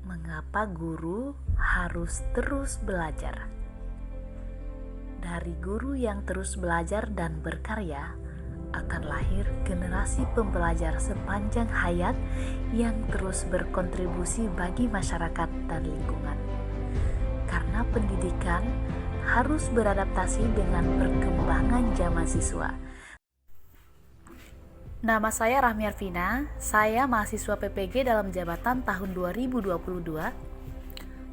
Mengapa guru harus terus belajar? Dari guru yang terus belajar dan berkarya, akan lahir generasi pembelajar sepanjang hayat yang terus berkontribusi bagi masyarakat dan lingkungan. Karena pendidikan harus beradaptasi dengan perkembangan zaman siswa. Nama saya Rahmi Arvina, saya mahasiswa PPG dalam jabatan tahun 2022.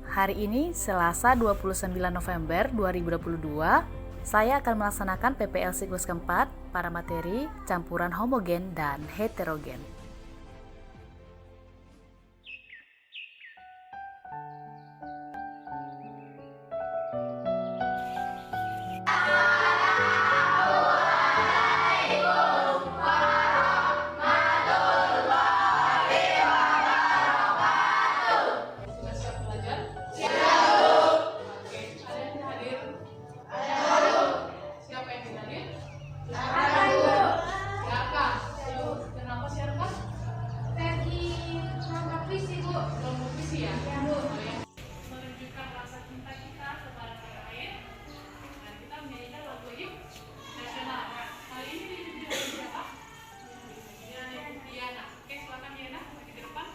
Hari ini, Selasa 29 November 2022, saya akan melaksanakan PPL siklus keempat para materi campuran homogen dan heterogen. Menunjukkan rasa cinta kita kepada tanah air dan kita menyanyikan lagu nasional. Kali ini ditunjukkan siapa? Diana. Oke, silakan Diana maju ke depan.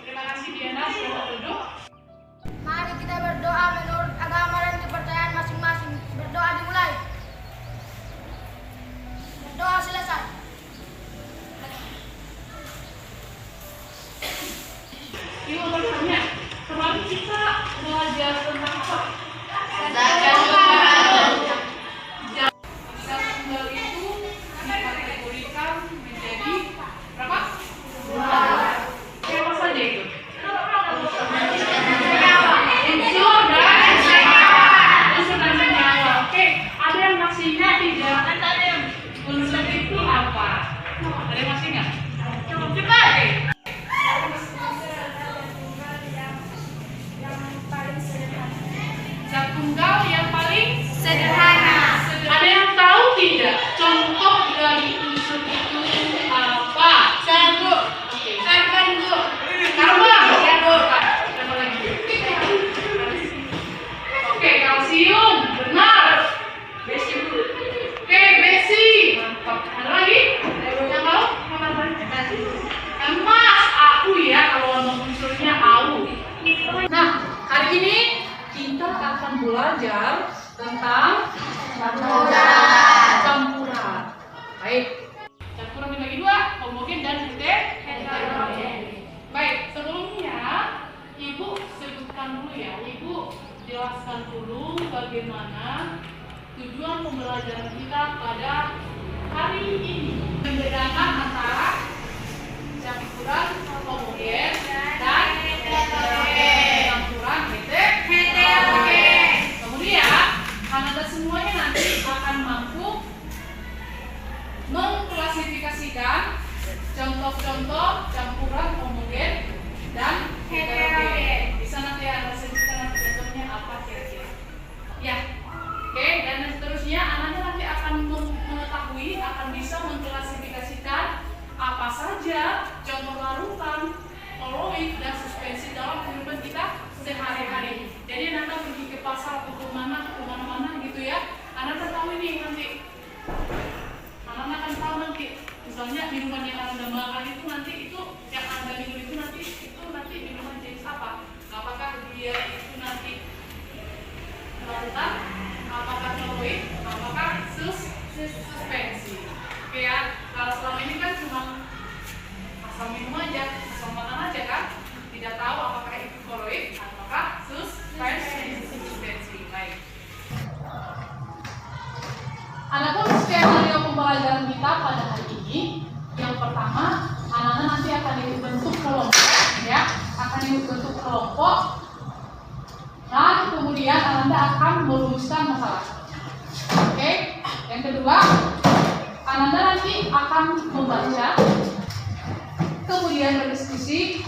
Terima kasih Diana, selamat duduk. Mari kita berdoa menurut agama dan kepercayaan masing-masing. Berdoa dimulai. Berdoa selesai. Ibu bertanya, kemarin kita belajar tentang apa? Jam tunggal itu dikategorikan menjadi berapa? Apa saja itu? Unsur dan senyawa. Oke, ada yang masih ingat tidak? Unsur itu apa? Ada yang masih ingat? Coba. Oke. Zat tunggal yang paling Sederhana. Ada yang tahu tidak contoh dari unsur itu apa? Satu. Oke. Karbon, Bu. Karbon. Ya, Bu. Apa lagi? Oke, kalsium. Benar. Oke, besi. Mantap. Ada lagi? Yang tahu? Emas. AU ya, kalau ngomong unsurnya AU. Nah, hari ini kita akan belajar tentang campuran. Baik. Campuran dibagi dua, homogen dan heterogen. Baik, sebelumnya Ibu sebutkan dulu ya. Ibu jelaskan dulu bagaimana tujuan pembelajaran kita pada hari ini. Membedakan antara campuran homogen dan heterogen. Campuran heterogen. Kemudian, Anda semuanya nanti akan mampu mengklasifikasikan contoh-contoh campuran homogen dan heterogen. Bisa nanti Anda sebutkan contohnya apa kira-kira. Ya, oke. Dan seterusnya Anda nanti akan mengetahui, akan bisa mengklasifikasikan apa saja contoh larutan, koloid, dan suspensi dalam kehidupan kita sehari-hari. Jadi Anda pergi ke pasar atau kemana-mana gitu ya. Anda akan tahu ini nanti. Anda akan tahu nanti. Misalnya minuman yang Anda makan itu nanti itu yang Anda minum itu nanti minuman jenis apa? Apakah dia itu nanti larutan? Apakah koloid? Apakah suspensi? Oke ya. Kalau selama ini kan cuma asal minum aja, asal makan aja kan? Tidak tahu apakah itu koloid, apakah suspensi. Baik. Adapun skenario pembelajaran kita pada hari ini, yang pertama, anak-anak nanti akan dibentuk kelompok, ya, akan dibentuk kelompok, dan kemudian anak-anak akan merumuskan masalah. Oke. Yang kedua, anak-anak nanti akan membaca, kemudian berdiskusi,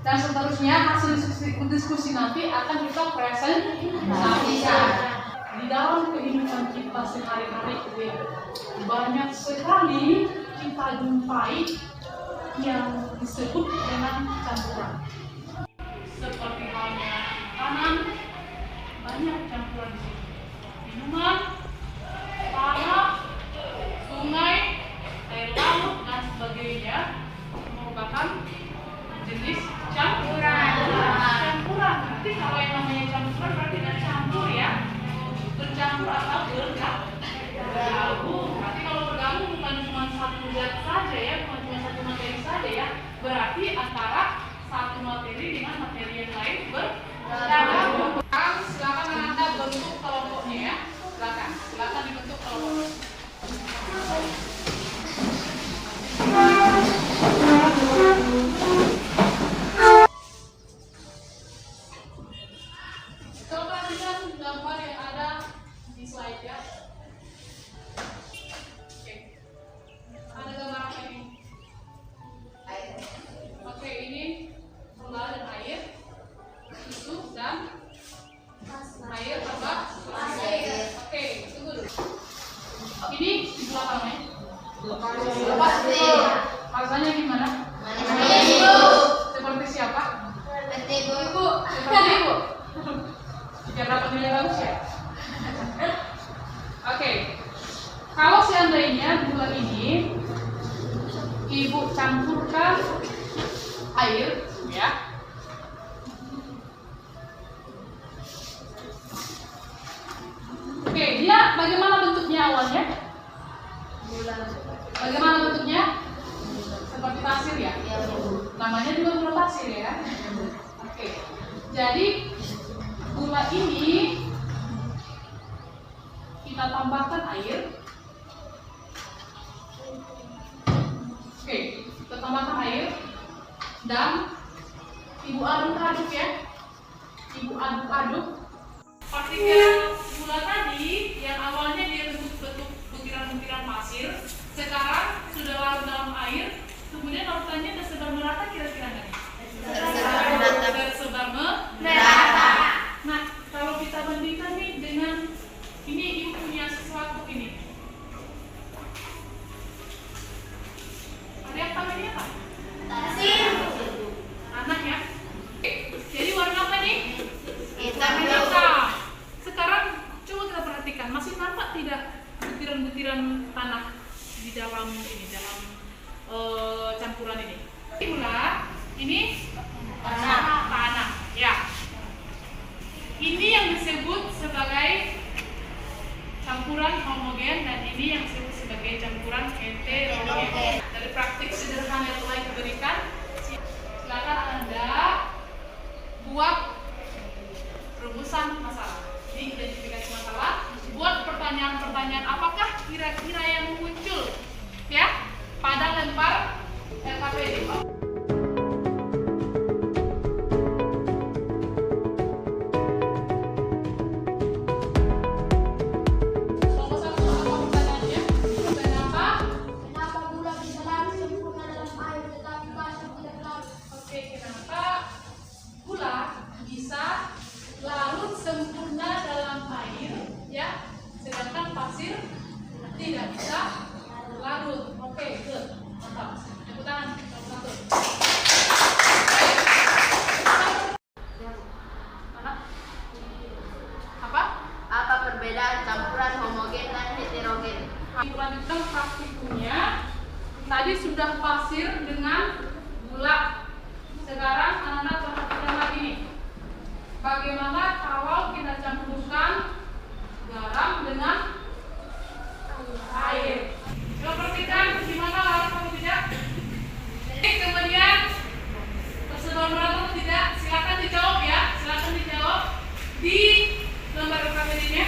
dan seterusnya hasil diskusi nanti akan kita presentasikan. dalam kehidupan kita sehari-hari banyak sekali kita jumpai yang disebut dengan campuran. Seperti halnya makanan, banyak campuran di sini. Minuman, tanah, sungai, air laut dan sebagainya merupakan jenis campuran. Berarti kalau yang namanya campuran berarti tidak campur ya, bercampur atau bergabung. Berarti kalau bergabung bukan cuma satu zat saja ya, bukan cuma satu materi saja ya, berarti antara satu materi dengan materi yang lain bergabung. Silakan Anda bentuk kelompoknya ya, silakan dibentuk kelompoknya. Coba lihat gambar yang ada di slide ya. Oke. Ada gambar apa ini? Air. Oke, ini gula dan air, susu dan air tambah pasir. Oke, tunggu dulu. Ini di belakangnya. Rasanya gimana? Seperti siapa? Seperti ibu. Seperti ibu. Biar dapat nilai bagus ya. Oke. Kalau seandainya gula ini ibu campurkan air, ya. Oke, dia bagaimana bentuknya awalnya? Bagaimana bentuknya? Seperti pasir ya? Namanya juga gula pasir ya. Oke. Jadi gula ini kita tambahkan air. Oke, kita tambahkan air dan ibu aduk-aduk ya. Ibu aduk-aduk. Partikel gula tadi yang awalnya dia bentuk butiran-butiran pasir, sekarang sudah larut dalam air, kemudian larutannya tersebar merata kira-kira nggak? Tersebar merata. Nah, kalau kita bandingkan nih dengan ini ibu punya sesuatu ini. Ada yang namanya apa? Pasir. Anak ya. Jadi warna apa nih? Hitam. Sekarang coba kita perhatikan, masih nampak tidak butiran-butiran tanah di dalam campuran ini? Gula ini tanah. Ya. Ini yang disebut sebagai campuran homogen dan ini yang disebut sebagai campuran heterogen. Dari praktik sederhana yang telah diberikan, silakan Anda buat rumusan masalah, identifikasi masalah, buat pertanyaan-pertanyaan apakah kira-kira yang muncul ya pada lempar LKPD. Tidak bisa larut. Oke, good. Mantap. Tepuk tangan. Satu. Apa perbedaan campuran homogen dan heterogen? Lanjutkan praktikumnya. Tadi sudah pasir dengan gula. Sekarang Anda perhatikan lagi nih. Bagaimana kalau kita campurkan garam dengan air? Coba perhatikan gimana larut atau tidak. Kemudian tersebar merata atau tidak? Silakan dijawab ya. Silakan dijawab di lembar KPD-nya.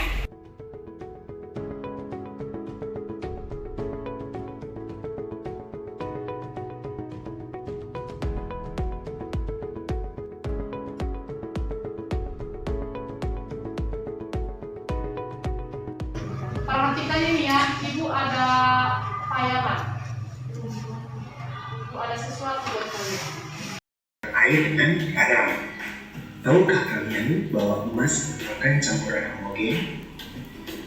Perhatikan ini ya, Ibu ada tayangan. Ibu ada sesuatu buat kalian. Air dan garam. Tahukah kalian bahwa emas merupakan campuran homogen?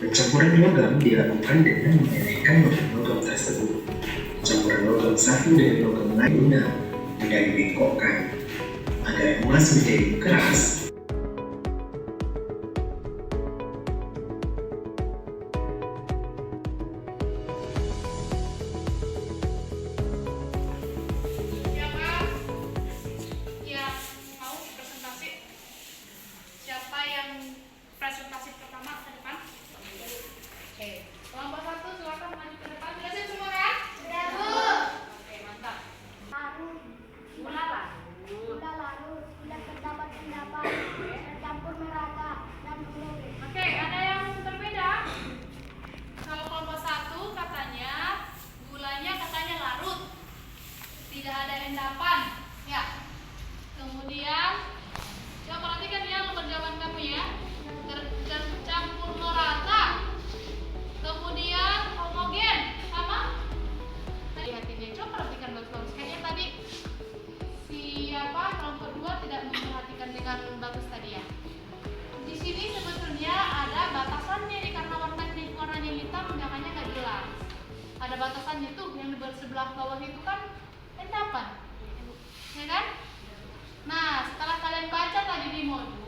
Pencampuran logam dilakukan dengan mengaitkan logam tersebut. Campuran logam satu dengan logam lain guna menjadi bengkokkan agar emas menjadi keras. Siapa yang mau presentasi? Siapa yang presentasi pertama ke depan? Oke, kelompok 1 silakan maju ke depan. Sudah siap semua kan? Sudah, Bu. Oke, mantap. Larut, Gula larut. gula larut, tidak terdapat endapan, tercampur merata dan mengering. Oke, ada yang berbeda? Kalau kelompok 1 katanya gulanya katanya larut, tidak ada endapan, ya. Kemudian coba perhatikan ya nomor jawaban kamu ya. Tercampur merata. Kemudian homogen, sama? Hati-hatinya, coba perhatikan bagus-bagus. Kayaknya tadi siapa kelompok 2 tidak memperhatikan dengan bagus tadi ya. Di sini sebetulnya ada batasannya nih karena warnanya hitam, makanya nggak jelas. Ada batasannya tuh yang di sebelah bawah itu kan endapan, ya kan? Nah, setelah kalian baca tadi di modul